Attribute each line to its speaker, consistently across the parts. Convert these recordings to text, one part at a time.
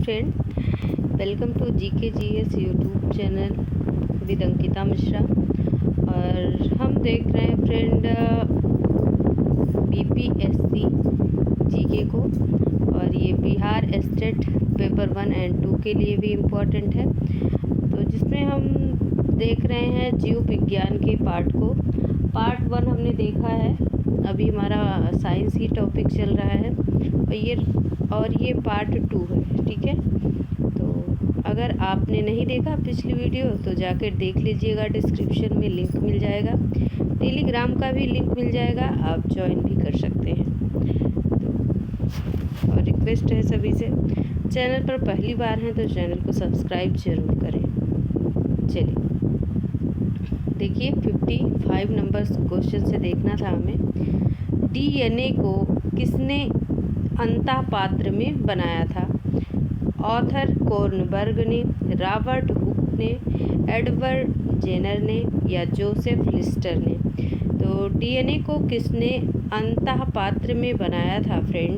Speaker 1: Friend, welcome to GKGS YouTube channel with Ankita Mishra. और हम देख रहे हैं फ्रेंड BPSC जीके को, और ये बिहार स्टेट पेपर 1 और 2 के लिए भी इम्पोर्टेंट है। तो जिसमें हम देख रहे हैं जीव विज्ञान के पार्ट को। पार्ट 1 हमने देखा है, अभी हमारा साइंस ही टॉपिक चल रहा है, और ये पार्ट 2 है। ठीक है, तो अगर आपने नहीं देखा पिछली वीडियो तो जाकर देख लीजिएगा, डिस्क्रिप्शन में लिंक मिल जाएगा, टेलीग्राम का भी लिंक मिल जाएगा, आप ज्वाइन भी कर सकते हैं। तो और रिक्वेस्ट है सभी से, चैनल पर पहली बार हैं तो चैनल को सब्सक्राइब जरूर करें। चलिए देखिए, 55 नंबर क्वेश्चन से देखना था हमें। DNA को किसने अंतःपात्र में बनाया था? ऑथर कॉर्नबर्ग ने, रॉबर्ट हुक ने, एडवर्ड जेनर ने या जोसेफ लिस्टर ने? तो DNA को किसने अंतःपात्र में बनाया था friend?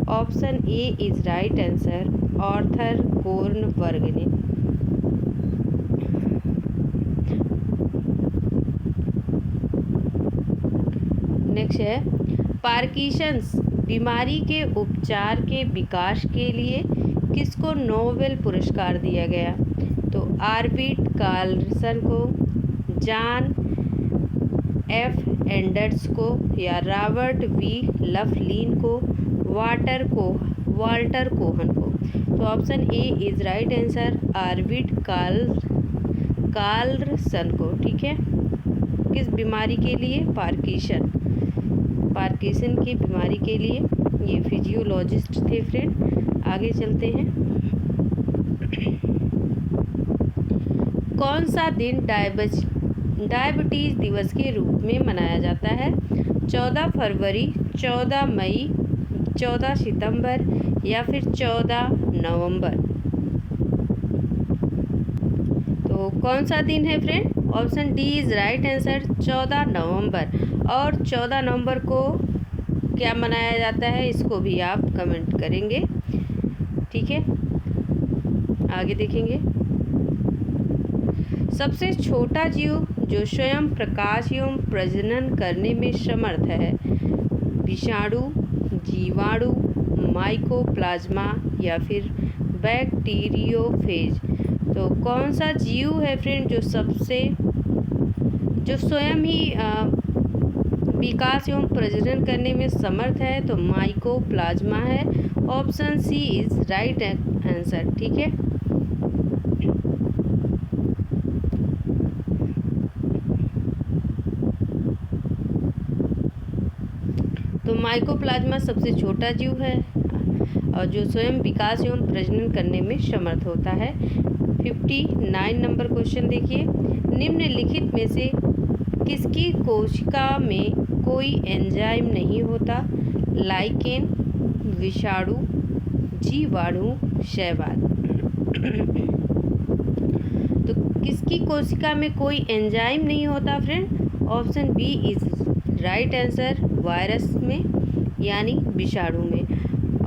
Speaker 1: Option A is right answer, author Kornberg ने। नेक्स्ट है, पार्किंसंस बीमारी के उपचार के विकास के लिए किसको नोबेल पुरस्कार दिया गया? तो आर्विड कार्लसन को, जॉन F एंडर्स को या रॉबर्ट V लफलिन को, वाल्टर कोहन को? तो option A is right answer, Arvid Carlsson को। ठीक है, किस बीमारी के लिए? पार्किंसन की बीमारी के लिए। ये फिजियोलॉजिस्ट थे फ्रेंड। आगे चलते हैं। कौन सा दिन डायबिटीज दिवस के रूप में मनाया जाता है? 14 फरवरी, 14 मई, 14 सितंबर या फिर 14 नवंबर? तो कौन सा दिन है friend? Option D is right answer, 14 नवंबर। और 14 नवंबर को क्या मनाया जाता है, इसको भी आप कमेंट करेंगे। ठीक है, आगे देखेंगे। सबसे छोटा जीव जो स्वयं प्रकाश एवं प्रजनन करने में समर्थ है? विषाणु, जीवाणु, माइकोप्लाज्मा या फिर बैक्टीरियोफेज? तो कौन सा जीव है फ्रेंड जो स्वयं ही विकास एवं प्रजनन करने में समर्थ है? तो माइकोप्लाज्मा है। Option C is right answer. ठीक है, तो माइकोप्लाज्मा सबसे छोटा जीव है और जो स्वयं विकास एवं प्रजनन करने में समर्थ होता है। 59 नंबर क्वेश्चन देखिए। निम्नलिखित में से किसकी कोशिका में कोई एंजाइम नहीं होता? लाइकेन, विषाणु, जीवाणु, शैवाल? तो किसकी कोशिका में कोई एंजाइम नहीं होता friend? Option B is right answer, virus में यानी विषाणु में।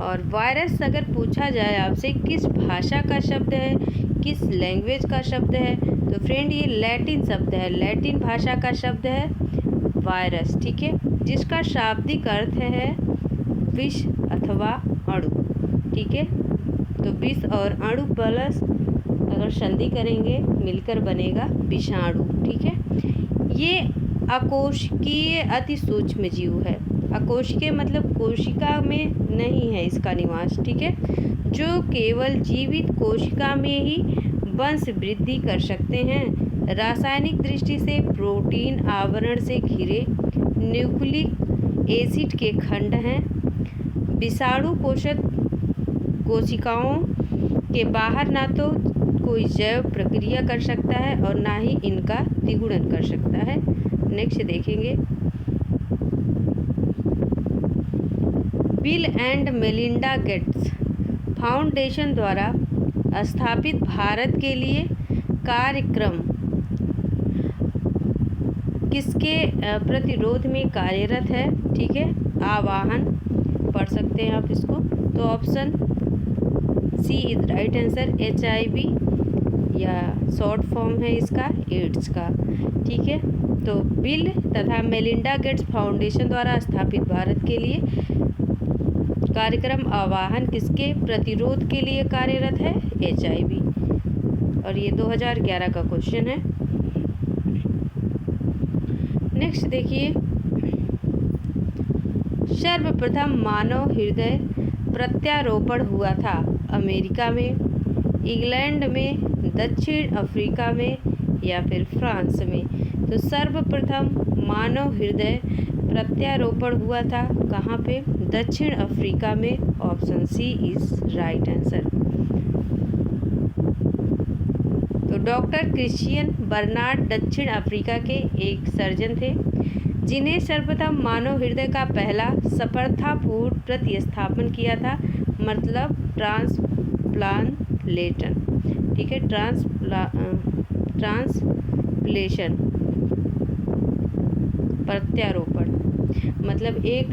Speaker 1: और वायरस अगर पूछा जाए आपसे किस भाषा का शब्द है, किस लैंग्वेज का शब्द है, तो फ्रेंड ये लैटिन शब्द है, लैटिन भाषा का शब्द है वायरस। ठीक है, जिसका शाब्दिक अर्थ है विष अथवा अणु। ठीक है, तो विष और अणु प्लस अगर संधि करेंगे मिलकर बनेगा विषाणु। ठीक है, ये अकोशिकीय अति सूक्ष्म जीव है। अकोशिकीय मतलब कोशिका में नहीं है इसका निवास। ठीक है, जो केवल जीवित कोशिका में ही वंश वृद्धि कर सकते हैं। रासायनिक दृष्टि से प्रोटीन आवरण से घिरे न्यूक्लिक एसिड के खंड हैं। विषाणु कोशिकाओं के बाहर ना तो कोई जैव प्रक्रिया कर सकता है और ना ही इनका द्विगुणन कर सकता है। नेक्स्ट देखेंगे। Bill and Melinda Gates foundation द्वारा स्थापित भारत के लिए कार्यक्रम किसके प्रतिरोध में कार्यरत है? ठीक है, आह्वान पढ़ सकते हैं आप इसको। तो option C is right answer, HIV या शॉर्ट फॉर्म है इसका एड्स का। ठीक है, तो बिल तथा मेलिंडा गेट्स फाउंडेशन द्वारा स्थापित भारत के लिए कार्यक्रम आह्वान किसके प्रतिरोध के लिए कार्यरत है? HIV। और ये 2011 का क्वेश्चन है। नेक्स्ट देखिए, सर्वप्रथम मानव हृदय प्रत्यारोपण हुआ था अमेरिका में, इंग्लैंड में, दक्षिण अफ्रीका में या फिर फ्रांस में? तो सर्वप्रथम मानव हृदय प्रत्यारोपण हुआ था कहाँ पे? दक्षिण अफ्रीका में। Option C is right answer. तो डॉक्टर क्रिश्चियन बर्नार्ड दक्षिण अफ्रीका के एक सर्जन थे जिन्हें सर्वप्रथम मानव हृदय का पहला सफलतापूर्ण प्रतिस्थापन किया था, मतलब ट्रांसप्लांटेशन। ठीक है, ट्रांसप्लेशन प्रत्यारोपण, मतलब एक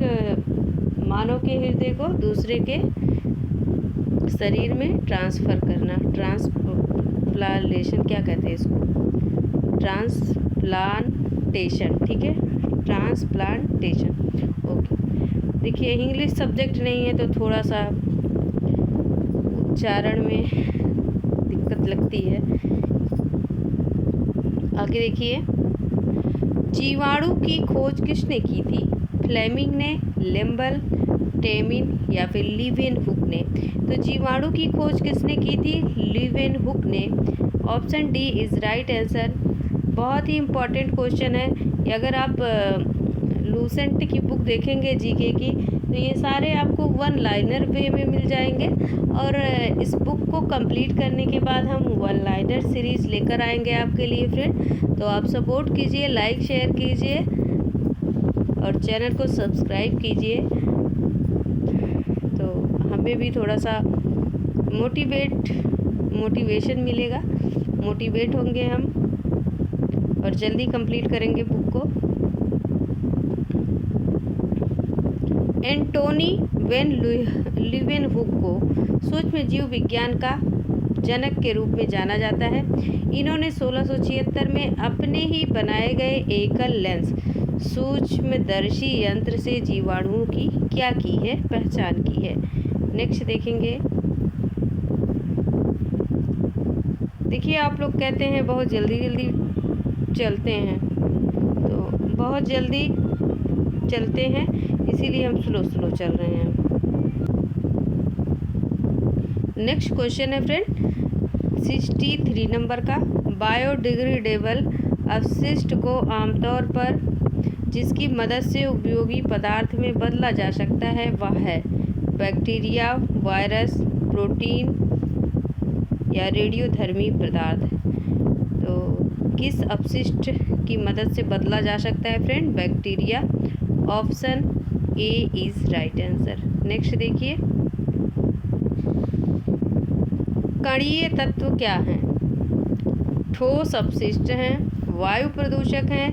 Speaker 1: मानव के हृदय को दूसरे के शरीर में ट्रांसफ़र करना। ट्रांसप्लांटेशन क्या कहते हैं इसको? ट्रांसप्लांटेशन। ठीक है, ट्रांसप्लांटेशन। ओके, देखिए इंग्लिश सब्जेक्ट नहीं है तो थोड़ा सा उच्चारण में दिक्कत लगती है। आगे देखिए, जीवाणु की खोज किसने की थी? फ्लेमिंग ने, लेम्बल, टेमिन या फिर लीवेनहुक ने? तो जीवाणु की खोज किसने की थी? लीवेनहुक ने। Option D is right answer. बहुत ही इम्पॉर्टेंट क्वेश्चन है। अगर आप लूसेंट की बुक देखेंगे जीके की, तो ये सारे आपको वन लाइनर वे में मिल जाएंगे। और इस बुक को कंप्लीट करने के बाद हम वन लाइनर सीरीज़ लेकर आएंगे आपके लिए फ्रेंड। तो आप सपोर्ट कीजिए, लाइक शेयर कीजिए और चैनल को सब्सक्राइब कीजिए, तो हमें भी थोड़ा सा मोटिवेशन मिलेगा, मोटिवेट होंगे हम और जल्दी कंप्लीट करेंगे बुक को। एंटोनी वैन लीवेनहुक को सूक्ष्म जीव विज्ञान का जनक के रूप में जाना जाता है। इन्होंने 1676 में अपने ही बनाए गए एकल लेंस सूक्ष्मदर्शी यंत्र से जीवाणुओं की क्या की है? पहचान की है। नेक्स्ट देखेंगे, देखिए आप लोग कहते हैं बहुत जल्दी चलते हैं, तो बहुत जल्दी चलते हैं इसीलिए हम स्लो चल रहे हैं। नेक्स्ट क्वेश्चन है फ्रेंड 63 नंबर का। बायोडिग्रेडेबल अपशिष्ट को आमतौर पर जिसकी मदद से उपयोगी पदार्थ में बदला जा सकता है वह है बैक्टीरिया, वायरस, प्रोटीन या रेडियोधर्मी पदार्थ। तो किस अपशिष्ट की मदद से बदला जा सकता है friend? Bacteria. Option A is right answer. Next देखिए, कणीय तत्व क्या हैं? ठोस अपशिष्ट हैं, वायु प्रदूषक हैं,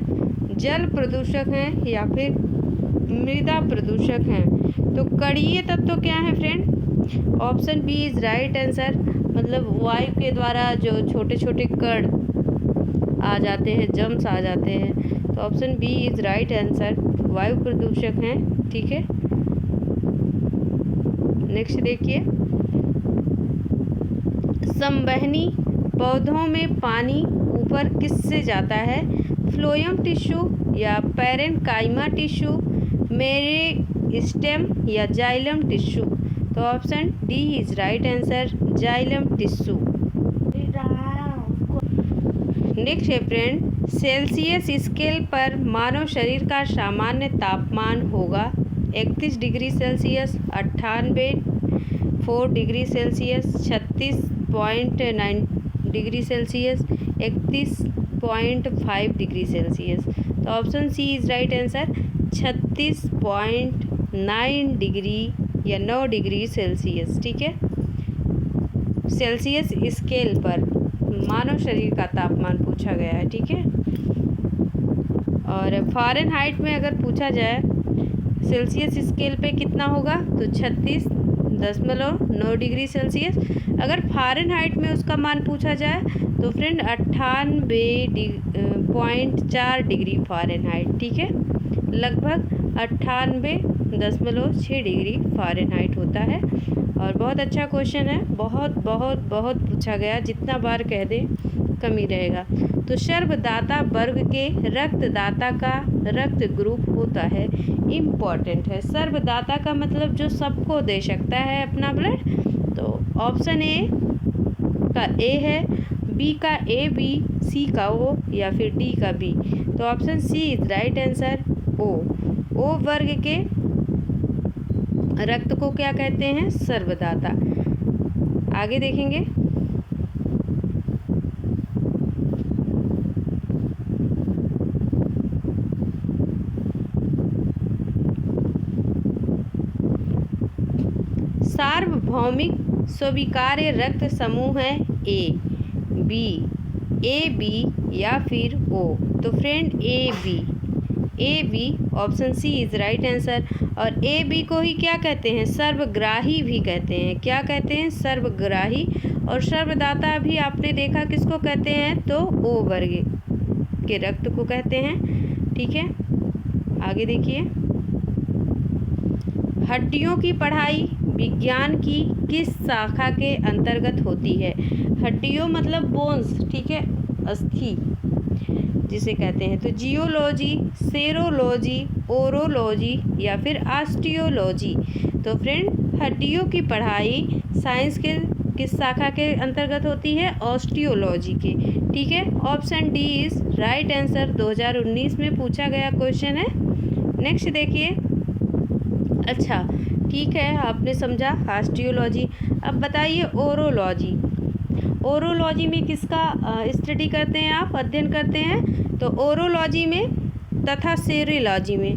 Speaker 1: जल प्रदूषक हैं या फिर मृदा प्रदूषक हैं? तो कणीय तत्व क्या है friend? Option B is right answer, मतलब वायु के द्वारा जो छोटे छोटे कण आ जाते हैं, जम्स आ जाते हैं, तो option B is right answer, वायु प्रदूषक हैं। ठीक है, नेक्स्ट देखिए, संवहनी पौधों में पानी ऊपर किससे जाता है? फ्लोएम टिश्यू या पैरेन्काइमा टिश्यू, मेरिस्टेम या जाइलम टिश्यू? तो option D is right answer, xylem tissue. Next है फ्रेंड, सेल्सियस स्केल पर मानव शरीर का सामान्य तापमान होगा 31 degree Celsius, 98 degree Celsius, 36.9 degree Celsius, 31.5 degree Celsius? तो option C is right answer, 36.9 degree या 9 डिग्री सेल्सियस। ठीक है, सेल्सियस स्केल पर मानव शरीर का तापमान पूछा गया है। ठीक है, और फ़ारेनहाइट में अगर पूछा जाए सेल्सियस स्केल पे कितना होगा, तो 36 98.9 डिग्री सेल्सियस। अगर फ़ारेनहाइट में उसका मान पूछा जाए तो फ्रेंड 98.4 डिग्री फ़ारेनहाइट, ठीक है, लगभग 98.6 डिग्री फ़ारेनहाइट होता है। और बहुत अच्छा क्वेश्चन है, बहुत बहुत बहुत पूछा गया, जितना बार कह दें कम ही रहेगा। तो सर्वदाता वर्ग के रक्तदाता का रक्त ग्रुप होता है, इम्पॉर्टेंट है। सर्वदाता का मतलब जो सबको दे सकता है अपना ब्लड। तो ऑप्शन ए का ए है, बी का ए बी, सी का ओ या फिर डी का बी। तो option C is right answer, O वर्ग के रक्त को क्या कहते हैं? सर्वदाता। आगे देखेंगे। सार्वभौमिक स्वीकार्य रक्त समूह है ए बी या फिर ओ। तो friend A B, option C is right answer. और ए बी को ही क्या कहते हैं? सर्वग्राही भी कहते हैं। क्या कहते हैं? सर्वग्राही। और सर्वदाता भी आपने देखा किसको कहते हैं? तो ओ वर्ग के रक्त को कहते हैं, ठीक है। आगे देखिए, हड्डियों की पढ़ाई विज्ञान की किस शाखा के अंतर्गत होती है? हड्डियों मतलब बोन्स, ठीक है, अस्थि जिसे कहते हैं। तो जियोलॉजी, सेरोलॉजी, ओरोलॉजी या फिर ऑस्टियोलॉजी। तो फ्रेंड हड्डियों की पढ़ाई साइंस के किस शाखा के अंतर्गत होती है? ऑस्टियोलॉजी के, ठीक है। Option D is right answer, 2019 में पूछा गया क्वेश्चन है। नेक्स्ट देखिए। अच्छा ठीक है, आपने समझा ऑस्टियोलॉजी। अब बताइए ओरोलॉजी। ओरोलॉजी में किसका स्टडी करते हैं आप, अध्ययन करते हैं? तो ओरोलॉजी में तथा सेरोलॉजी में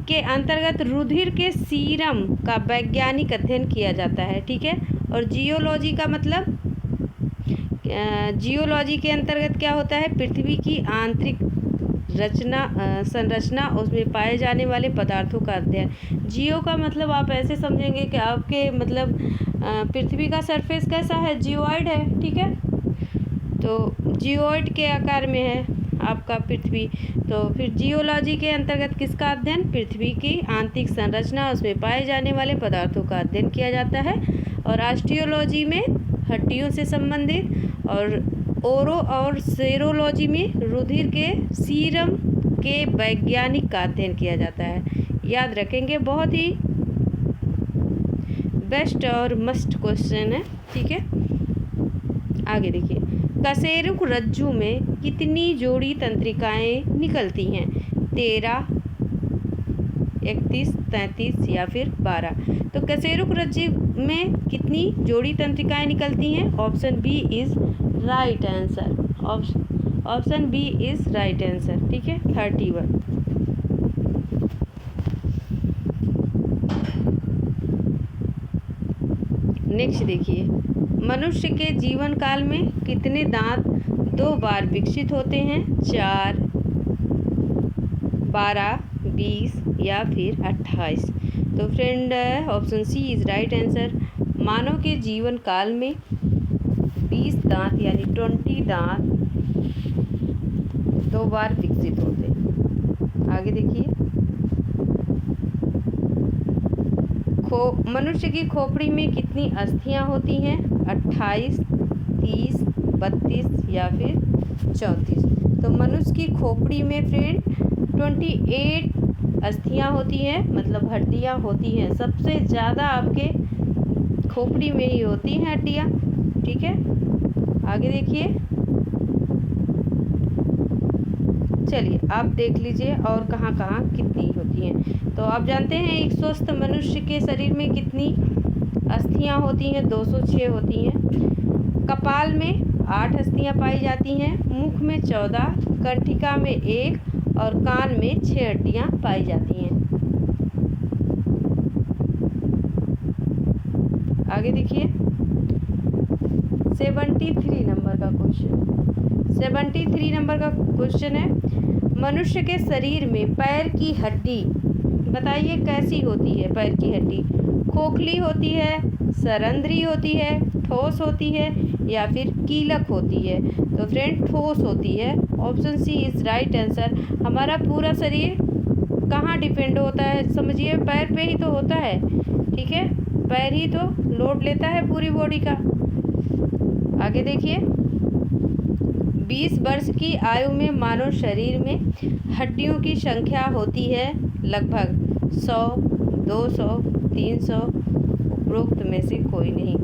Speaker 1: के अंतर्गत रुधिर के सीरम का वैज्ञानिक अध्ययन किया जाता है, ठीक है। और जियोलॉजी का मतलब, जियोलॉजी के अंतर्गत क्या होता है? पृथ्वी की आंतरिक संरचना, उसमें पाए जाने वाले पदार्थों का अध्ययन। जियो का मतलब आप ऐसे समझेंगे कि आपके मतलब पृथ्वी का सरफेस कैसा है? जियोइड है, ठीक है। तो जियोइड के आकार में है आपका पृथ्वी। तो फिर जियोलॉजी के अंतर्गत किसका अध्ययन? पृथ्वी की आंतरिक संरचना, उसमें पाए जाने वाले पदार्थों का अध्ययन किया जाता है। और ऑस्टियोलॉजी में हड्डियों से संबंधित, और ओरो और सेरोलॉजी में रुधिर के सीरम के वैज्ञानिक का अध्ययन किया जाता है। याद रखेंगे, बहुत ही बेस्ट और मस्ट क्वेश्चन है, ठीक है। आगे देखिए, कशेरुक रज्जु में कितनी जोड़ी तंत्रिकाएं निकलती हैं? 13, 31, 33 या फिर 12। तो कशेरुक रज्जु में कितनी जोड़ी तंत्रिकाएं निकलती हैं? Option B is right answer, option B is right answer, ठीक है, 31। नेक्स्ट देखिए, मनुष्य के जीवन काल में कितने दांत 2 बार विकसित होते हैं? 4, 12, 20 या फिर 28। तो friend option C is right answer. मानव के जीवन काल में 20 दांत यानी 20 दांत 2 बार विकसित होते हैं। आगे देखिए, मनुष्य की खोपड़ी में कितनी अस्थियां होती हैं? 28, 30, 32 या फिर 34। तो मनुष्य की खोपड़ी में फ्रेंड 28 अस्थियां होती हैं, मतलब हड्डियां होती हैं। सबसे ज़्यादा आपके खोपड़ी में ही होती हैं हड्डियां, ठीक है। आगे देखिए, चलिए आप देख लीजिए और कहाँ कहाँ कितनी होती हैं। तो आप जानते हैं एक स्वस्थ मनुष्य के शरीर में कितनी अस्थियां होती हैं? 206 होती हैं। कपाल में 8 अस्थियां पाई जाती हैं, मुख में 14, कंठिका में 1 और कान में 6 हड्डियां पाई जाती हैं। आगे देखिए, 73 नंबर का क्वेश्चन। 73 नंबर का क्वेश्चन है, मनुष्य के शरीर में पैर की हड्डी बताइए कैसी होती है? पैर की हड्डी खोखली होती है, सरंध्री होती है, ठोस होती है या फिर कीलक होती है? तो फ्रेंड ठोस होती है। Option C is right answer. हमारा पूरा शरीर कहाँ डिपेंड होता है? समझिए पैर पे ही तो होता है, ठीक है, पैर ही तो लोड लेता है पूरी बॉडी का। आगे देखिए, 20 वर्ष की आयु में मानव शरीर में हड्डियों की संख्या होती है लगभग 100, 200, 300, उपरोक्त में से कोई नहीं।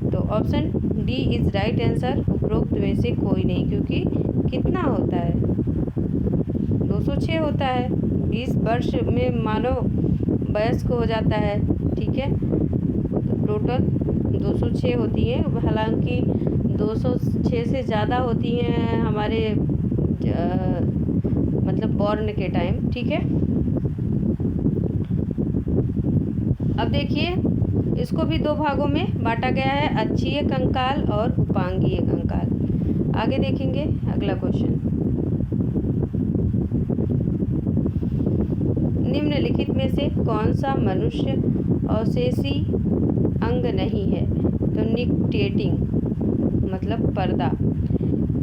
Speaker 1: तो option D is right answer, उपरोक्त में से कोई नहीं, क्योंकि कितना होता है? 206 होता है। 20 वर्ष में मानव वयस्क हो जाता है, ठीक है, तो टोटल 206 होती है। हालांकि 206 से ज़्यादा होती हैं हमारे मतलब बॉर्न के टाइम, ठीक है। अब देखिए, इसको भी दो भागों में बांटा गया है, अक्षीय कंकाल और उपांगीय कंकाल। आगे देखेंगे अगला क्वेश्चन। निम्नलिखित में से कौन सा मनुष्य अवशेषी अंग नहीं है? तो निकटेटिंग मतलब पर्दा,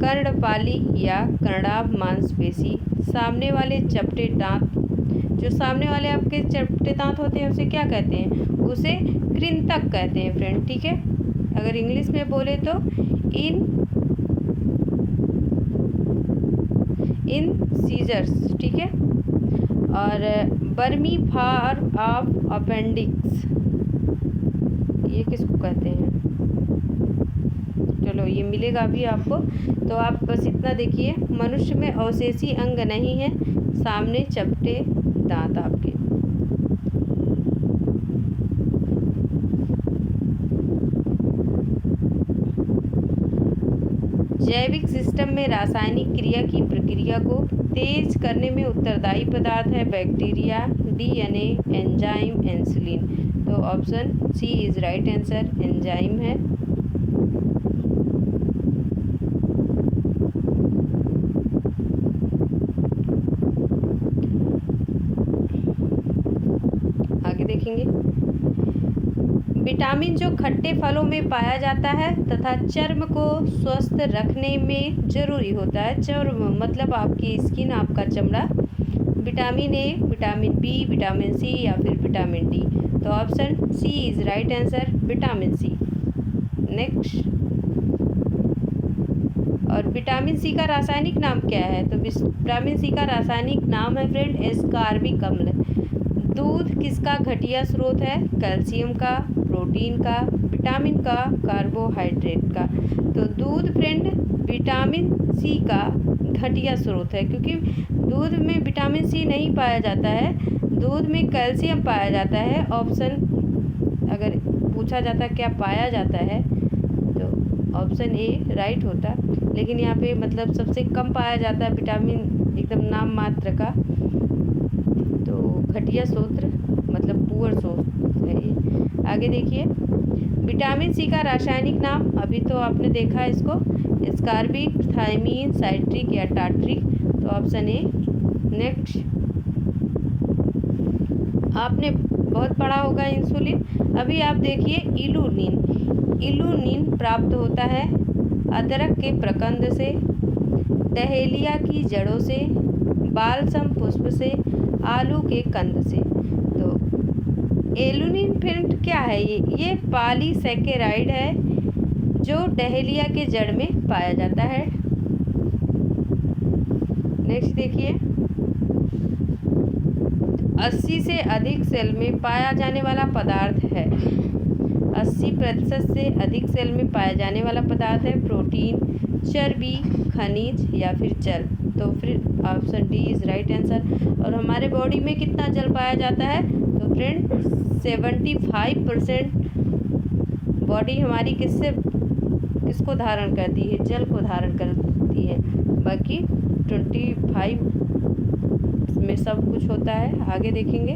Speaker 1: कर्णपाली या कर्णाभ मांसपेशी, सामने वाले चपटे दांत, जो सामने वाले आपके चपटे दांत होते हैं उसे क्या कहते हैं? उसे कृंतक कहते हैं फ्रेंड, ठीक है। अगर इंग्लिश में बोले तो इन सीजर्स, ठीक है। और बर्मी फार ऑफ अपेंडिक्स, ये किसको कहते हैं? चलो ये मिलेगा भी आपको, तो आप बस इतना देखिए, मनुष्य में अवशेषी अंग नहीं है, सामने चपटे दांत आपके। जैविक सिस्टम में रासायनिक क्रिया की प्रक्रिया को तेज करने में उत्तरदायी पदार्थ है बैक्टीरिया, डीएनए, एंजाइम, इंसुलिन। तो option C is right answer, enzyme है। आगे देखेंगे, विटामिन जो खट्टे फलों में पाया जाता है तथा चर्म को स्वस्थ रखने में जरूरी होता है। चर्म मतलब आपकी स्किन, आपका चमड़ा। Vitamin A, vitamin B, vitamin C या फिर विटामिन डी। तो option C is right answer, vitamin C. Next, और विटामिन सी का रासायनिक नाम क्या है? तो विटामिन सी का रासायनिक नाम है फ्रेंड एस्कॉर्बिक अम्ल। दूध किसका घटिया स्रोत है? कैल्शियम का, प्रोटीन का, विटामिन का, कार्बोहाइड्रेट का। तो दूध फ्रेंड विटामिन सी का घटिया स्रोत है, क्योंकि दूध में विटामिन सी नहीं पाया जाता है, दूध में कैल्शियम पाया जाता है। ऑप्शन अगर पूछा जाता क्या पाया जाता है तो ऑप्शन ए राइट होता, लेकिन यहाँ पे मतलब सबसे कम पाया जाता है विटामिन, एकदम नाम मात्र का। तो घटिया स्रोत मतलब पुअर सोर्स है ये। आगे देखिए, विटामिन सी का रासायनिक नाम, अभी तो आपने देखा इसको, एस्कॉर्बिक, थायमीन, साइट्रिक या टार्ट्रिक। तो ऑप्शन ए। नेक्स्ट, आपने बहुत पढ़ा होगा इंसुलिन, अभी आप देखिए इल्यूनिन। इल्यूनिन प्राप्त होता है अदरक के प्रकंद से, डहेलिया की जड़ों से, बालसम पुष्प से, आलू के कंद से। तो एल्यूमिन फ्रेंड क्या है? ये पॉलीसैकेराइड है जो डहेलिया के जड़ में पाया जाता है। नेक्स्ट देखिए, 80 से अधिक सेल में पाया जाने वाला पदार्थ है। 80% से अधिक सेल में पाया जाने वाला पदार्थ है प्रोटीन, चर्बी, खनिज या फिर जल। तो फिर option D is right answer. और हमारे बॉडी में कितना जल पाया जाता है? तो फ्रेंड 75% बॉडी हमारी किसको धारण करती है? जल को धारण करती है, बाकी 25 में सब कुछ होता है। आगे देखेंगे,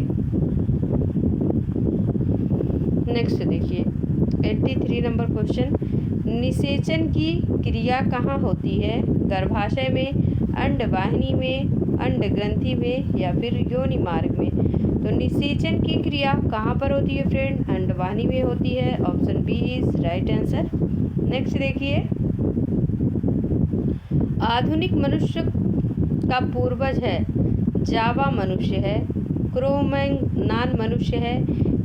Speaker 1: नेक्स्ट देखिए 83 नंबर क्वेश्चन, निषेचन की क्रिया कहाँ होती है? गर्भाशय में, अंडवाहिनी में, अंड ग्रंथि में या फिर योनि मार्ग में। तो निषेचन की क्रिया कहाँ पर होती है फ्रेंड? अंडवाहिनी में होती है। Option B is right answer. Next देखिए, आधुनिक मनुष्य का पूर्वज है, जावा मनुष्य है, क्रो-मैग्नान मनुष्य है,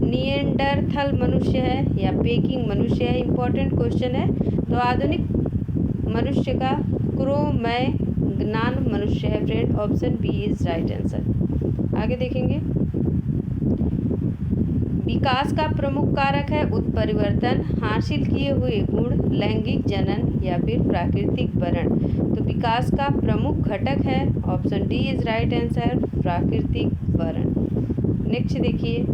Speaker 1: निएंडरथल मनुष्य है या पेकिंग मनुष्य है। इंपॉर्टेंट क्वेश्चन है। तो आधुनिक मनुष्य का क्रो-मैग्नान मनुष्य है friend. Option B is right answer. आगे देखेंगे, विकास का प्रमुख कारक है उत्परिवर्तन, हासिल किए हुए गुण, लैंगिक जनन या फिर प्राकृतिक वरण। तो विकास का प्रमुख घटक है, option D is right answer, प्राकृतिक वरण। नेक्स्ट देखिए,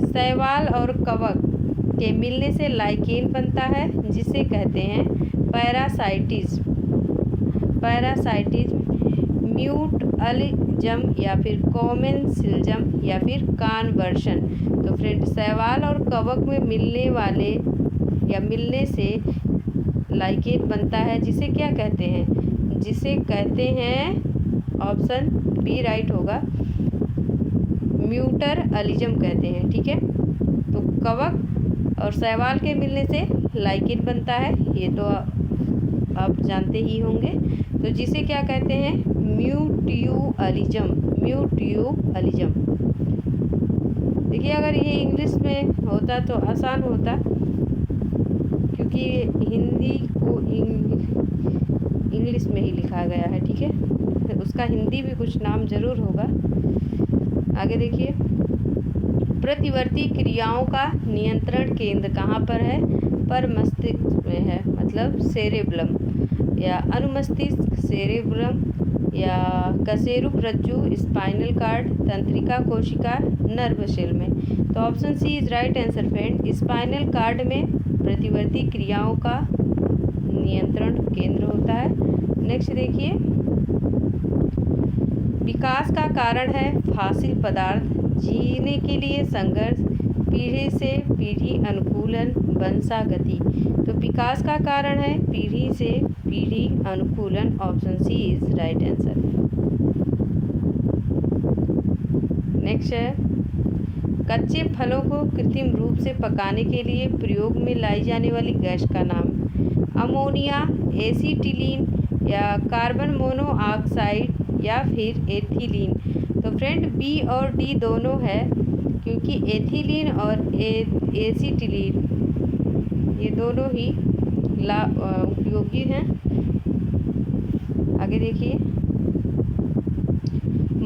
Speaker 1: शैवाल और कवक के मिलने से लाइकेन बनता है, जिसे कहते हैं पैरासाइटिज्म। पैरासाइटिज्म, म्यूटअलिज्म या फिर कॉमेंसिज्म या फिर कन्वर्शन। तो फ्रेंड, शैवाल और कवक में मिलने वाले या मिलने से लाइकेन बनता है, जिसे क्या कहते हैं? जिसे कहते हैं, ऑप्शन बी राइट होगा, म्यूटअलिज्म कहते हैं। ठीक है, तो कवक और शैवाल के मिलने से लाइकेन बनता है, ये तो आप जानते ही होंगे। तो जिसे क्या कहते हैं? म्यूटुअलिज्म। म्यूटुअलिज्म। देखिए, अगर ये इंग्लिश में होता तो आसान होता, क्योंकि हिंदी को इंग्लिश में ही लिखा गया है। ठीक है, तो उसका हिंदी भी कुछ नाम जरूर होगा। आगे देखिए, प्रतिवर्ती क्रियाओं का नियंत्रण केंद्र कहाँ पर है? पर मस्तिष्क में है, मतलब सेरेब्रम या अनुमस्तिष्क, सेरेब्रम या कशेरुक रज्जु, स्पाइनल कार्ड, तंत्रिका कोशिका, नर्व सेल में। तो option C is right answer friend, spinal cord में प्रतिवर्ती क्रियाओं का नियंत्रण केंद्र होता है। नेक्स्ट देखिए, विकास का कारण है फॉसिल पदार्थ, जीने के लिए संघर्ष, पीढ़ी से पीढ़ी अनुकूलन, वंशागति। तो विकास का कारण है पीढ़ी से पीढ़ी अनुकूलन। Option C is right answer. Next है, कच्चे फलों को कृत्रिम रूप से पकाने के लिए प्रयोग में लाई जाने वाली गैस का नाम? अमोनिया, एसीटिलीन या कार्बन मोनोऑक्साइड या फिर एथिलीन। तो फ्रेंड, बी और डी दोनों है, क्योंकि एथिलीन और एसीटिलीन ये दोनों ही उपयोगी हैं। आगे देखिए,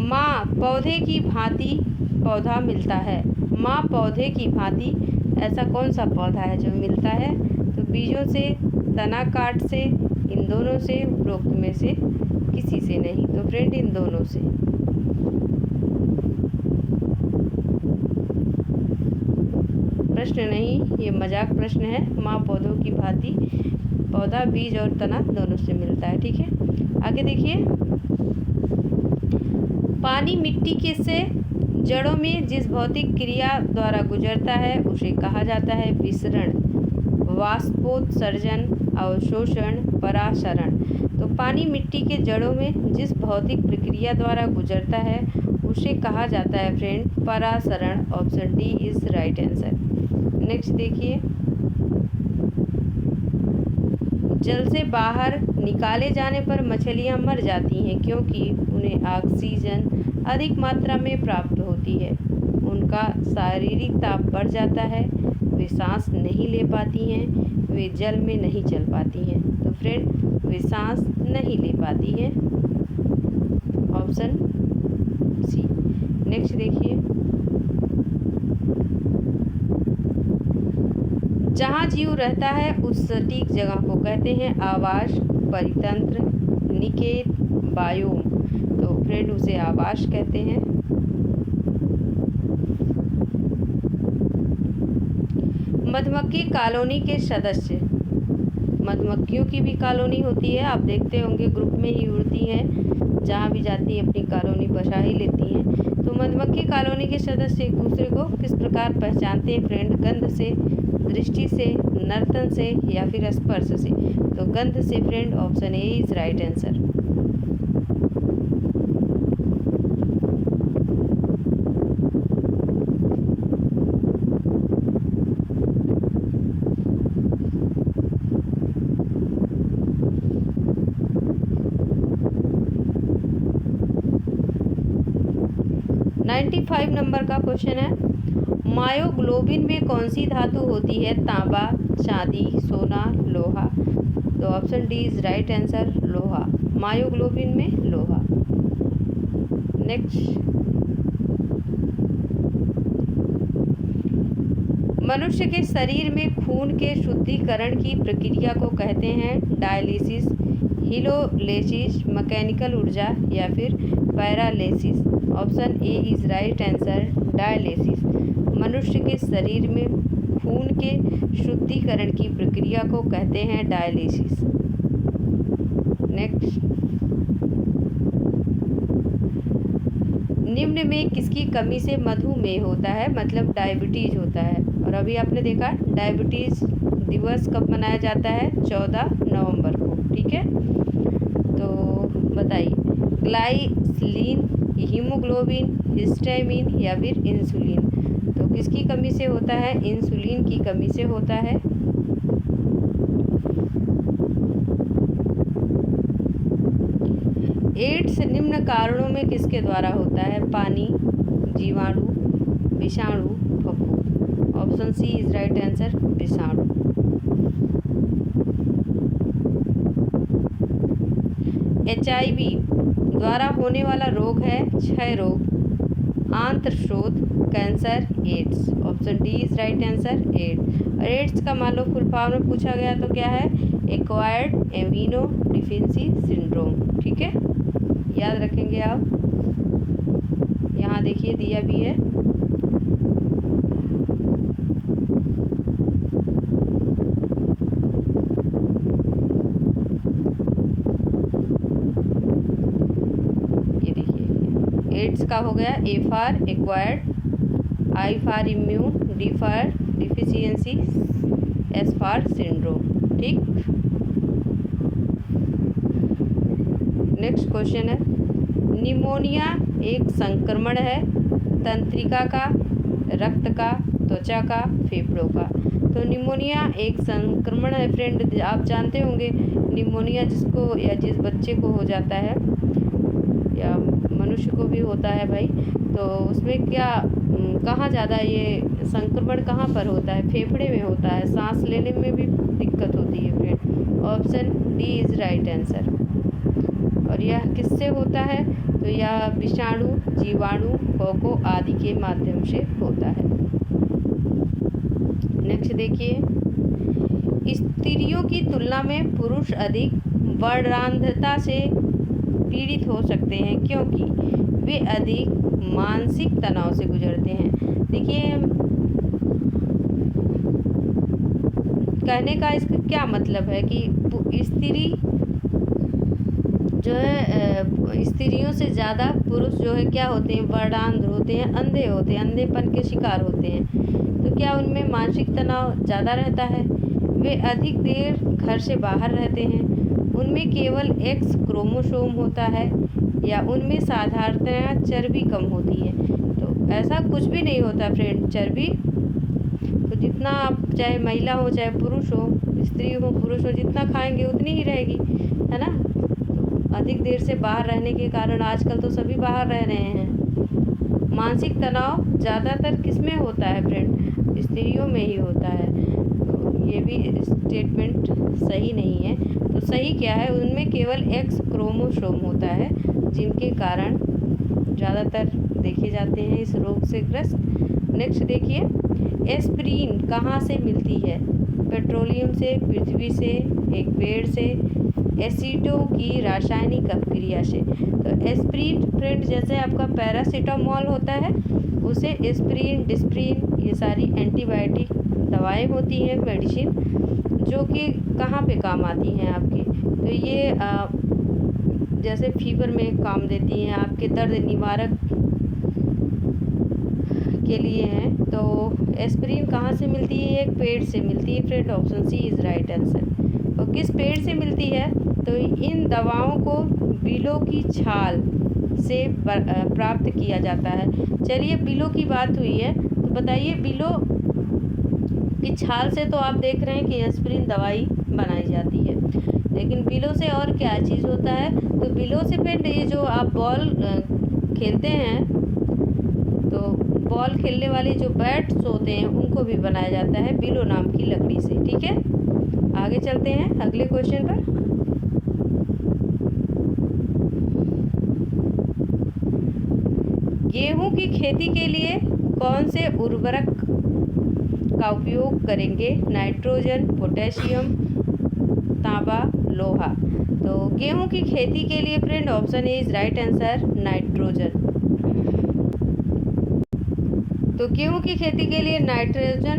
Speaker 1: माँ पौधे की भांति पौधा मिलता है। माँ पौधे की भांति ऐसा कौन सा पौधा है जो मिलता है? तो बीजों से, तना काट से, इन दोनों से, उपरोक्त में से किसी से नहीं। तो फ्रेंड, इन दोनों से। प्रश्न नहीं, ये मजाक प्रश्न है। माँ पौधों की भांति पौधा बीज और तना दोनों से मिलता है। ठीक है, आगे देखिए, पानी मिट्टी के से जड़ों में जिस भौतिक क्रिया द्वारा गुजरता है उसे कहा जाता है विसरण, वाष्पोत्सर्जन, अवशोषण, परासरण। तो पानी मिट्टी के जड़ों में जिस भौतिक प्रक्रिया द्वारा गुजरता है उसे कहा जाता है फ्रेंड परासरण। Option D is right answer. Next देखिए, जल से बाहर निकाले जाने पर मछलियां मर जाती हैं, क्योंकि उन्हें ऑक्सीजन अधिक मात्रा में प्राप्त होती है, उनका शारीरिक ताप बढ़ जाता है, वे सांस नहीं ले पाती हैं, वे जल में नहीं चल पाती हैं। तो फ्रेंड, वे सांस नहीं ले पाती हैं। ऑप्शन सी। नेक्स्ट देखिए, जहाँ जीव रहता है उस सटीक जगह को कहते हैं आवास, परितंत्र, निकेत, बायोम। तो फ्रेंड, उसे आवास कहते हैं। मधुमक्खी कॉलोनी के सदस्य, मधुमक्खियों की भी कॉलोनी होती है, आप देखते होंगे ग्रुप में ही उड़ती हैं, जहाँ भी जाती हैं अपनी कॉलोनी बसा ही लेती हैं। तो मधुमक्खी कॉलोनी के सदस्य एक दूसरे को किस प्रकार पहचानते हैं फ्रेंड? गंध से, दृष्टि से, नर्तन से या फिर स्पर्श से। तो गंध से friend. Option A is right answer. 75 number का क्वेश्चन है, मायोग्लोबिन में कौन सी धातु होती है? तांबा, चांदी, सोना, लोहा। तो option D is right answer, लोहा। मायोग्लोबिन में लोहा। नेक्स्ट, मनुष्य के शरीर में खून के शुद्धिकरण की प्रक्रिया को कहते हैं डायलिसिस, हीमोलाइसिस, मैकेनिकल ऊर्जा या फिर paralysis. Option A is right answer, dialysis. मनुष्य के शरीर में खून के शुद्धिकरण की प्रक्रिया को कहते हैं डायलिसिस। नेक्स्ट, निम्न में किसकी कमी से मधुमेह होता है? मतलब डायबिटीज होता है। और अभी आपने देखा डायबिटीज दिवस कब मनाया जाता है? 14 नवंबर को। ठीक है, तो बताइए, ग्लाइसिन, हीमोग्लोबिन, हिस्टामिन या फिर इंसुलिन। तो किसकी कमी से होता है? इंसुलिन की कमी से होता है। एड्स निम्न कारणों में किसके द्वारा होता है? पानी, जीवाणु, विषाणु, फफूंद। Option C is right answer, विषाणु। HIV द्वारा होने वाला रोग है क्षय रोग, आंत्रशोथ, cancer, AIDS. Option D is right answer, AIDS. और एड्स का मान लो फुल फॉर्म में पूछा गया तो क्या है? Acquired immuno deficiency syndrome. ठीक है, याद रखेंगे आप। यहाँ देखिए दिया भी है। ये देखिए, एड्स का हो गया A for acquired, I for immune, D for deficiency, S for syndrome. ठीक, नेक्स्ट क्वेश्चन है, निमोनिया एक संक्रमण है तंत्रिका का, रक्त का, त्वचा का, फेफड़ों का। तो निमोनिया एक संक्रमण है फ्रेंड। आप जानते होंगे निमोनिया जिसको या जिस बच्चे को हो जाता है या मनुष्य को भी होता है भाई, तो उसमें क्या कहाँ ज़्यादा ये संक्रमण कहाँ पर होता है? फेफड़े में होता है, सांस लेने में भी दिक्कत होती है friend. Option D is right answer. और यह किससे होता है? तो यह विषाणु, जीवाणु, कोको आदि के माध्यम से होता है। नेक्स्ट देखिए, स्त्रियों की तुलना में पुरुष अधिक वर्णांधता से पीड़ित हो सकते हैं क्योंकि वे अधिक मानसिक तनाव से गुजरते हैं। देखिए, कहने का इसका क्या मतलब है कि स्त्री जो है, स्त्रियों से ज़्यादा पुरुष जो है क्या होते हैं? वर्णांध होते हैं, अंधे होते हैं, अंधेपन के शिकार होते हैं। तो क्या उनमें मानसिक तनाव ज़्यादा रहता है? वे अधिक देर घर से बाहर रहते हैं, उनमें केवल एक्स क्रोमोसोम होता है या उनमें साधारणतः चर्बी कम होती है? तो ऐसा कुछ भी नहीं होता फ्रेंड। चर्बी तो जितना आप चाहे महिला हो चाहे पुरुष हो, स्त्री हो पुरुष हो, जितना खाएंगे उतनी ही रहेगी, है ना। अधिक देर से बाहर रहने के कारण आजकल तो सभी बाहर रह रहे हैं। मानसिक तनाव ज़्यादातर किस में होता है फ्रेंड? स्त्रियों में ही होता है। तो ये भी स्टेटमेंट सही नहीं है। तो सही क्या है? उनमें केवल एक्स क्रोमोसोम होता है जिनके कारण ज़्यादातर देखे जाते हैं इस रोग से ग्रस्त। नेक्स्ट देखिए, एस्पिरिन कहाँ से मिलती है? पेट्रोलियम से, पृथ्वी से, एक पेड़ से, एसिडों की रासायनिक अपक्रिया से। तो एस्पिरिन फ्रेंड जैसे आपका पैरासीटामोल होता है, उसे एस्पिरिन, डिस्प्रिन, ये सारी एंटीबायोटिक दवाएं होती हैं, मेडिसिन, जो कि कहाँ पे काम आती हैं आपके? तो ये जैसे फीवर में काम देती हैं, आपके दर्द निवारक के लिए हैं। तो एस्पिरिन कहाँ से मिलती है? एक पेड़ से मिलती है friend. Option C is right answer. और किस पेड़ से मिलती है? तो इन दवाओं को बिलों की छाल से प्राप्त किया जाता है। चलिए, बिलों की बात हुई है तो बताइए, बिलों की छाल से तो आप देख रहे हैं कि एस्पिरिन दवाई बनाई जाती है, लेकिन बिलों से और क्या चीज़ होता है? तो बिलों से फ्रेंड ये जो आप बॉल खेलते हैं बॉल खेलने वाले जो बैट्स होते हैं उनको भी बनाया जाता है विलो नाम की लकड़ी से। ठीक है, आगे चलते हैं अगले क्वेश्चन पर। गेहूं की खेती के लिए कौन से उर्वरक का उपयोग करेंगे? नाइट्रोजन, पोटेशियम, तांबा, लोहा। तो गेहूं की खेती के लिए friend option A is right answer, nitrogen. तो गेहूं की खेती के लिए नाइट्रोजन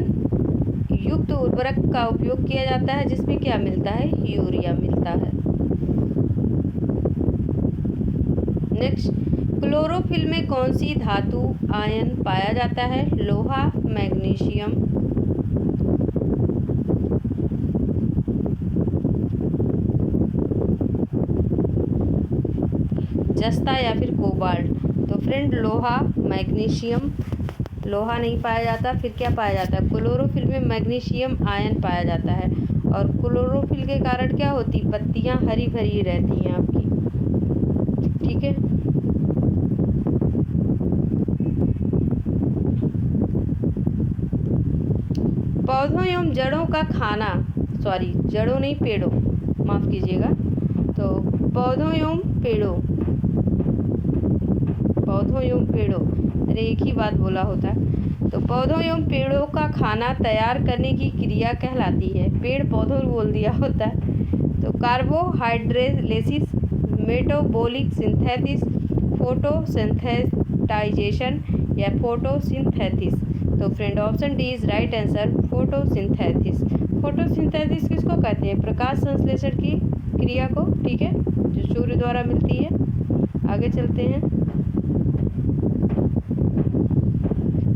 Speaker 1: युक्त उर्वरक का उपयोग किया जाता है, जिसमें क्या मिलता है? यूरिया मिलता है। नेक्स्ट, क्लोरोफिल में कौन सी धातु आयन पाया जाता है? लोहा, मैग्नीशियम। जस्ता या फिर कोबाल्ट। तो फ्रेंड लोहा, मैग्नीशियम, लोहा नहीं पाया जाता, फिर क्या पाया जाता है? क्लोरोफिल में मैग्नीशियम आयन पाया जाता है। और क्लोरोफिल के कारण क्या होती? पत्तियां हरी भरी रहती हैं आपकी। ठीक है, पौधों एवं जड़ों का खाना, सॉरी जड़ों नहीं पेड़ों, माफ़ कीजिएगा। तो पौधों एवं पेड़ों, अरे एक ही बात बोला होता है। तो पौधों एवं पेड़ों का खाना तैयार करने की क्रिया कहलाती है। पेड़ पौधों बोल दिया होता है। तो कार्बोहाइड्रेलेसिस, मेटाबॉलिक सिंथेसिस, फोटोसिंथेटाइजेशन या फोटोसिंथेसिस। तो friend option D is right answer, photosynthesis. Photosynthesis किसको कहते हैं? प्रकाश संश्लेषण की क्रिया को। ठीक है, जो सूर्य द्वारा मिलती है। आगे चलते हैं।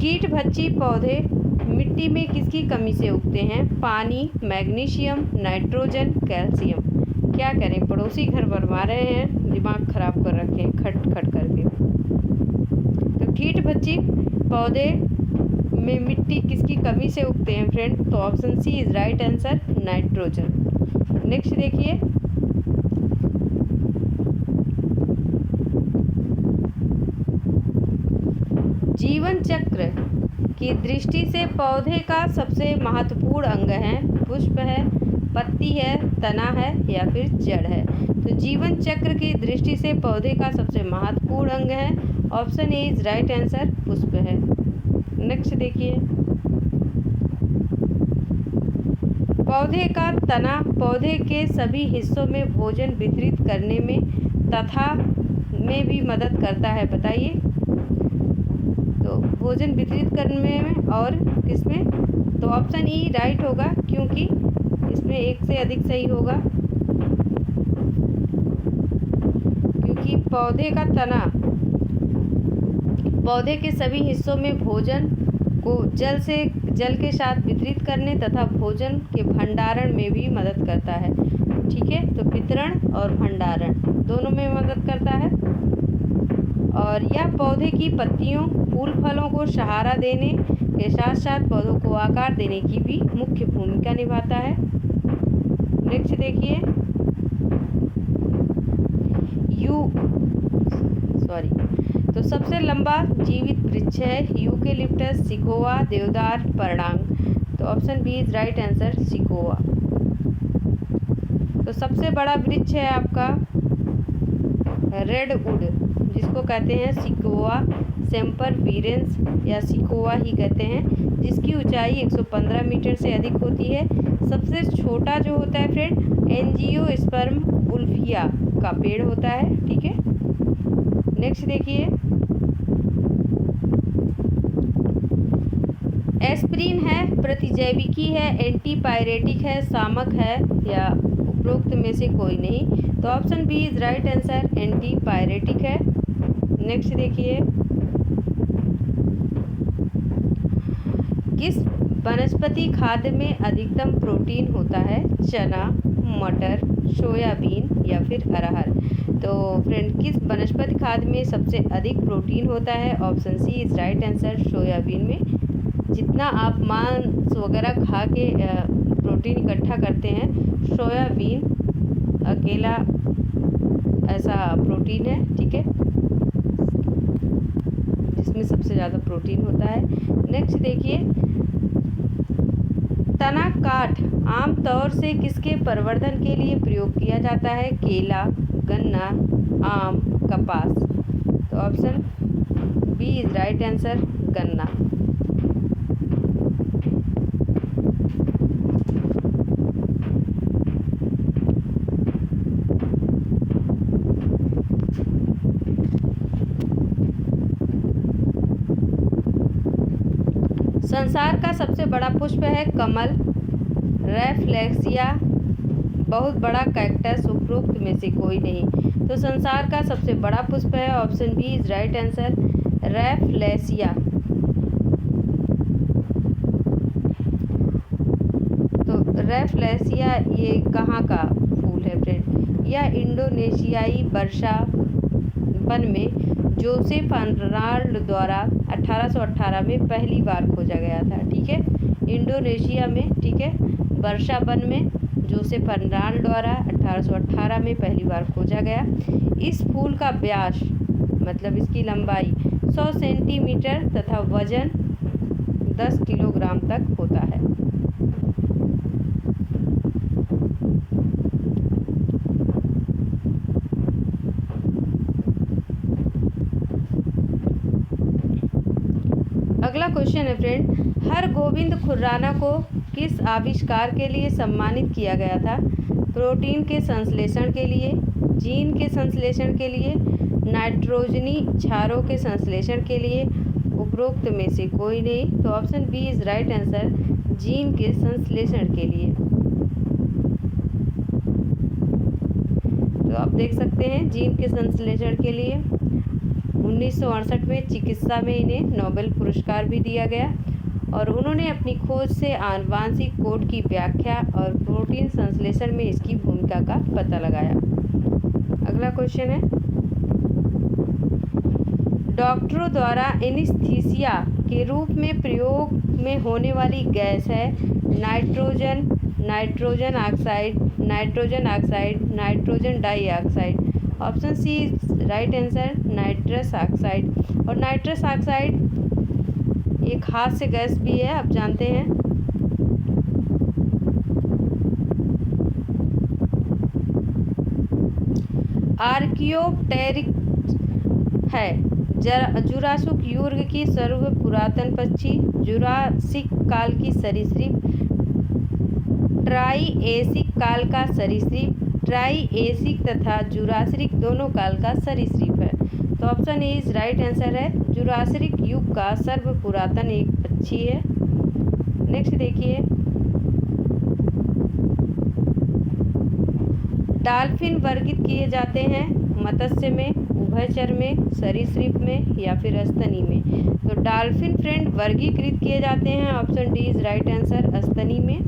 Speaker 1: कीटभक्षी पौधे मिट्टी में किसकी कमी से उगते हैं? पानी, मैग्नीशियम, नाइट्रोजन, कैल्शियम। क्या करें, पड़ोसी घर बनवा रहे हैं, दिमाग खराब कर रखे हैं खट खट करके। तो कीटभक्षी पौधे में मिट्टी किसकी कमी से उगते हैं फ्रेंड? तो option C is right answer, nitrogen. Next देखिए, जीवन चक्र की दृष्टि से पौधे का सबसे महत्वपूर्ण अंग है? पुष्प है, पत्ती है, तना है या फिर जड़ है? तो जीवन चक्र की दृष्टि से पौधे का सबसे महत्वपूर्ण अंग है, option A is right answer, पुष्प है। नेक्स्ट देखिए, पौधे का तना पौधे के सभी हिस्सों में भोजन वितरित करने में तथा में भी मदद करता है, बताइए। तो भोजन वितरित करने में और किसमें? तो ऑप्शन ई राइट होगा, क्योंकि इसमें एक से अधिक सही होगा, क्योंकि पौधे का तना पौधे के सभी हिस्सों में भोजन को जल के साथ वितरित करने तथा भोजन के भंडारण में भी मदद करता है। ठीक है, तो वितरण और भंडारण दोनों में मदद करता है। और यह पौधे की पत्तियों, फूल, फलों को सहारा देने के साथ साथ पौधों को आकार देने की भी मुख्य भूमिका निभाता है। नेक्स्ट देखिए, तो सबसे लंबा जीवित वृक्ष है यूकेलिप्टस, सिकोआ, देवदार, परणांग। तो option B is right answer, sequoia. तो सबसे बड़ा वृक्ष है आपका रेडवुड, जिसको कहते हैं सिकोआ सेम्परवीरेंस या सिकोआ ही कहते हैं, जिसकी ऊंचाई 115 मीटर से अधिक होती है। सबसे छोटा जो होता है फ्रेंड एंजियोस्पर्म वुल्फिया का पेड़ होता है। ठीक है, नेक्स्ट देखिए, एस्पिरिन है, प्रतिजैविकी है, एंटीपायरेटिक है, शामक है या उपरोक्त में से कोई नहीं? तो option B is right answer, antipyretic है। नेक्स्ट देखिए, किस वनस्पति खाद्य में अधिकतम प्रोटीन होता है? चना, मटर, सोयाबीन या फिर अरहर? तो फ्रेंड किस वनस्पति खाद्य में सबसे अधिक प्रोटीन होता है? Option C is right answer, soybean में। जितना आप मांस वगैरह खा के प्रोटीन इकट्ठा करते हैं, सोयाबीन अकेला ऐसा प्रोटीन है, ठीक है, में सबसे ज़्यादा प्रोटीन होता है। नेक्स्ट देखिए, तना काठ आमतौर से किसके प्रवर्धन के लिए प्रयोग किया जाता है? केला, गन्ना, आम, कपास। तो option B is right answer, गन्ना। संसार का सबसे बड़ा पुष्प है कमल, रैफ्लेक्सिया, बहुत बड़ा कैक्टस, उपरोक्त में से कोई नहीं। तो संसार का सबसे बड़ा पुष्प है, option B is right answer, rafflesia. तो रैफ्लेसिया ये कहाँ का फूल है फ्रेंड? यह इंडोनेशियाई वर्षा वन में जोसेफ अर्नाल्ड द्वारा 1818 में पहली बार खोजा गया था। ठीक है, इंडोनेशिया में, ठीक है, वर्षा वन में जोसेफ अर्नाल्ड द्वारा 1818 में पहली बार खोजा गया। इस फूल का व्यास मतलब इसकी लंबाई 100 सेंटीमीटर तथा वजन 10 किलोग्राम तक होता है। अगला क्वेश्चन है फ्रेंड, हरगोविंद खुराना को किस आविष्कार के लिए सम्मानित किया गया था? प्रोटीन के संश्लेषण के लिए, जीन के संश्लेषण के लिए, नाइट्रोजनी क्षारों के संश्लेषण के लिए, उपरोक्त में से कोई नहीं। तो option B is right answer, gene के संश्लेषण के लिए। तो आप देख सकते हैं जीन के संश्लेषण के लिए 1968 में चिकित्सा में इन्हें नोबेल पुरस्कार भी दिया गया और उन्होंने अपनी खोज से आनुवांशिक कोड की व्याख्या और प्रोटीन संश्लेषण में इसकी भूमिका का पता लगाया। अगला क्वेश्चन है, डॉक्टरों द्वारा एनेस्थीसिया के रूप में प्रयोग में होने वाली गैस है nitrogen, nitrogen oxide, nitrogen oxide, nitrogen dioxide. Option C is right answer, nitrous oxide. और नाइट्रस ऑक्साइड एक हास्य गैस भी है, आप जानते हैं। आर्कियोप्टेरिक्स है जुरासिक युग की सर्व पुरातन पक्षी, जुरासिक काल की सरीसृप, ट्राइएसिक काल का सरीसृप, ट्राइएसिक तथा जुरासिक दोनों काल का सरीसृप है। तो option A is right answer है, जुरासिक युग का सर्व पुरातन एक पक्षी है। नेक्स्ट देखिए, डॉल्फिन वर्गित किए जाते हैं मत्स्य में, उभयचर में, सरीसृप में या फिर स्तनी में। तो डॉल्फिन फ्रेंड वर्गीकृत किए जाते हैं, option D is right answer, स्तनी में।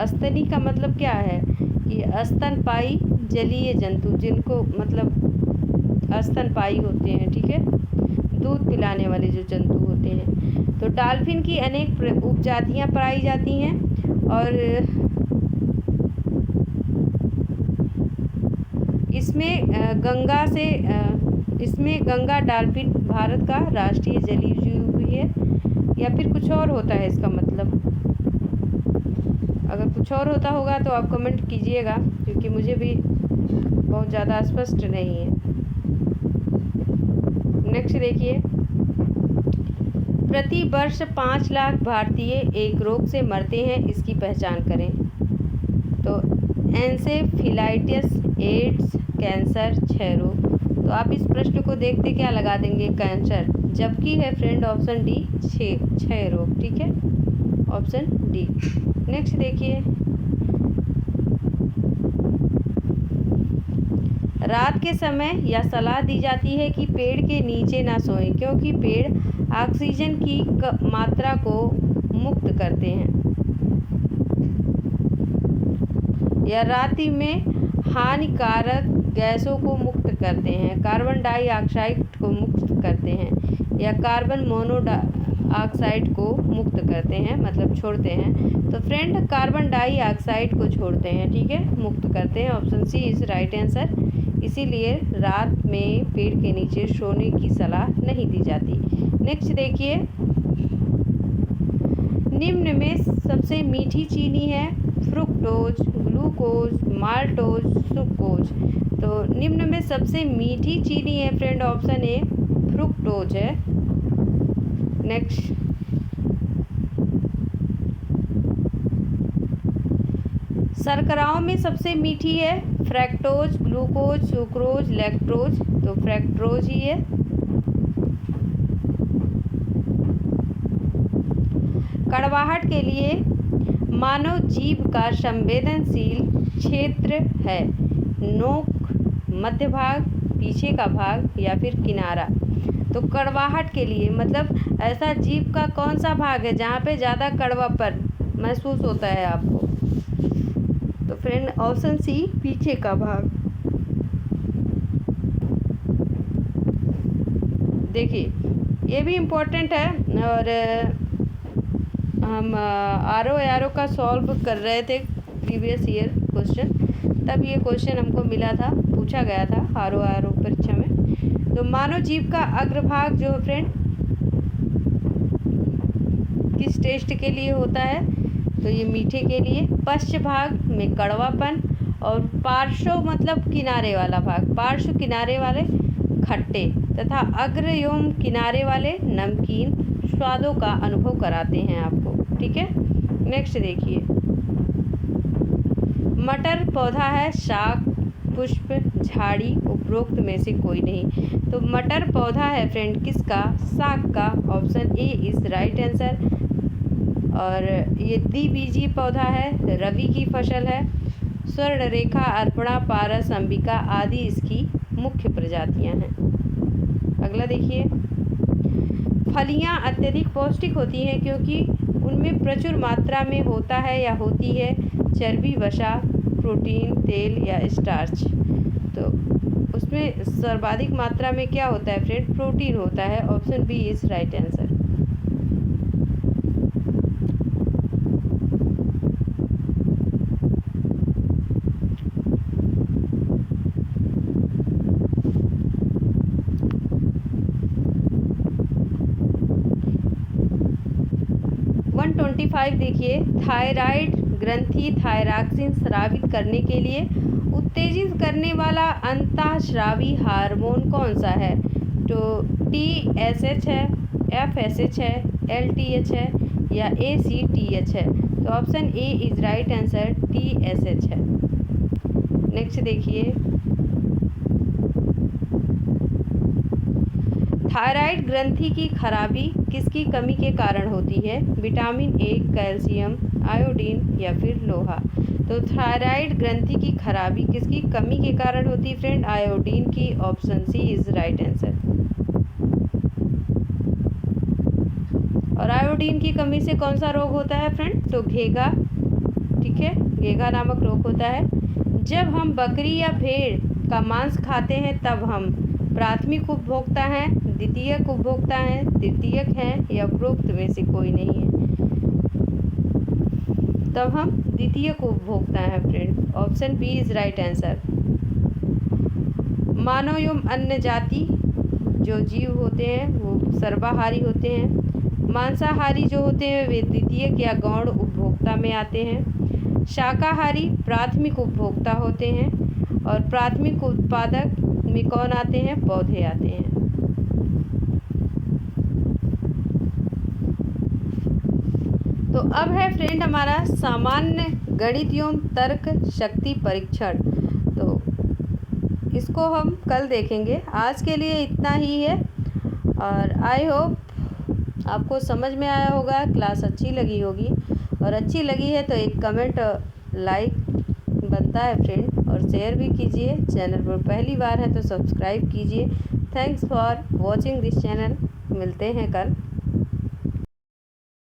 Speaker 1: स्तनी का मतलब क्या है कि स्तनपायी जलीय जंतु, जिनको मतलब स्तनपायी होते हैं, ठीक है, दूध पिलाने वाले जो जंतु होते हैं। तो डॉल्फिन की अनेक उपजातियां पाई जाती हैं और इसमें गंगा डॉल्फिन भारत का राष्ट्रीय जलीय जीव भी है, या फिर कुछ और होता है इसका मतलब? अगर कुछ और होता होगा तो आप कमेंट कीजिएगा, क्योंकि मुझे भी बहुत ज़्यादा स्पष्ट नहीं है। नेक्स्ट देखिए, प्रति वर्ष 5 लाख भारतीय एक रोग से मरते हैं, इसकी पहचान करें। तो एन्सेफेलाइटिस, एड्स, कैंसर, क्षय रोग। तो आप इस प्रश्न को देखते क्या लगा देंगे, कैंसर, जबकि है फ्रेंड ऑप्शन डी क्षय रोग, ठीक है, ऑप्शन डी। नेक्स्ट देखिए, रात के समय यह सलाह दी जाती है कि पेड़ के नीचे ना सोएं, क्योंकि पेड़ ऑक्सीजन की मात्रा को मुक्त करते हैं। यह रात्रि में हानिकारक गैसों को मुक्त करते हैं, कार्बन डाइऑक्साइड को मुक्त करते हैं, या कार्बन मोनोऑक्साइड को मुक्त करते हैं, मतलब छोड़ते हैं। तो फ्रेंड कार्बन डाइऑक्साइड को छोड़ते हैं, ठीक है, मुक्त करते हैं। Option C is right answer, इसीलिए रात में पेड़ के नीचे सोने की सलाह नहीं दी जाती। नेक्स्ट देखिए, निम्न में सबसे मीठी चीनी है फ्रुक्टोज, ग्लूकोज, माल्टोज, सुक्रोज। तो निम्न में सबसे मीठी चीनी है फ्रेंड ऑप्शन ए फ्रुक्टोज है। नेक्स्ट, शर्कराओं में सबसे मीठी है फ्रैक्टोज, ग्लूकोज, सुक्रोज, लैक्टोज। तो फ्रैक्टोज ही है। कड़वाहट के लिए मानव जीभ का संवेदनशील क्षेत्र है नोक, मध्य भाग, पीछे का भाग या फिर किनारा। तो कड़वाहट के लिए मतलब ऐसा जीभ का कौन सा भाग है जहाँ पे ज़्यादा कड़वापन महसूस होता है आपको? तो फ्रेंड ऑप्शन सी पीछे का भाग। देखिए ये भी इम्पोर्टेंट है, और हम आर ओ का सॉल्व कर रहे थे प्रीवियस ईयर क्वेश्चन, तब ये क्वेश्चन हमको मिला था, पूछा गया था आर ओ परीक्षा में। तो मानव जीभ का अग्रभाग जो है फ्रेंड किस टेस्ट के लिए होता है? तो ये मीठे के लिए। पश्च भाग में कड़वापन, और पार्श्व मतलब किनारे वाला भाग, पार्श्व किनारे वाले खट्टे, तथा अग्र एवं किनारे वाले नमकीन स्वादों का अनुभव कराते हैं आपको। ठीक है, नेक्स्ट देखिए, मटर पौधा है शाक, पुष्प, झाड़ी, उपरोक्त में से कोई नहीं। तो मटर पौधा है फ्रेंड किसका? शाक का। Option A is right answer. और ये द्विबीजीय पौधा है, रवि की फसल है। स्वर्णरेखा, अर्पणा, पारस, अंबिका आदि इसकी मुख्य प्रजातियां हैं। अगला देखिए, फलियां अत्यधिक पौष्टिक होती हैं क्योंकि उनमें प्रचुर मात्रा में होता है या होती है चर्बी, वसा, प्रोटीन, तेल या स्टार्च। तो उसमें सर्वाधिक मात्रा में क्या होता है फ्रेंड? प्रोटीन होता है। Option B is right answer. देखिए, थायराइड ग्रंथि थायरॉक्सिन स्रावित करने के लिए उत्तेजित करने वाला अंतःस्रावी हार्मोन कौन सा है? तो TSH है, FSH है, LTH है या ACTH है। तो option A is right answer, TSH है। नेक्स्ट देखिए, थायराइड ग्रंथि की खराबी किसकी कमी के कारण होती है? विटामिन ए, कैल्शियम, आयोडीन या फिर लोहा। तो थायराइड ग्रंथि की खराबी किसकी कमी के कारण होती है फ्रेंड? आयोडीन की। Option C is right answer. और आयोडीन की कमी से कौन सा रोग होता है फ्रेंड? तो घेगा। ठीक है, घेगा नामक रोग होता है। जब हम बकरी या भेड़ का मांस खाते हैं तब हम प्राथमिक उपभोक्ता हैं, द्वितीयक उपभोक्ता हैं, तृतीयक हैं या उपरोक्त में से कोई नहीं है? तब हम द्वितीयक उपभोक्ता हैं friend. Option B is right answer. मानव एवं अन्य जाति जो जीव होते हैं वो सर्वाहारी होते हैं। मांसाहारी जो होते हैं वे द्वितीयक या गौण उपभोक्ता में आते हैं। शाकाहारी प्राथमिक उपभोक्ता होते हैं। और प्राथमिक उत्पादक में कौन आते हैं? पौधे आते हैं। तो अब है फ्रेंड हमारा सामान्य गणित एवं तर्क शक्ति परीक्षण। तो इसको हम कल देखेंगे। आज के लिए इतना ही है, और आई होप आपको समझ में आया होगा, क्लास अच्छी लगी होगी। और अच्छी लगी है तो एक कमेंट, लाइक बनता है फ्रेंड, और शेयर भी कीजिए। चैनल पर पहली बार है तो सब्सक्राइब कीजिए। Thanks for watching this channel. मिलते हैं कल।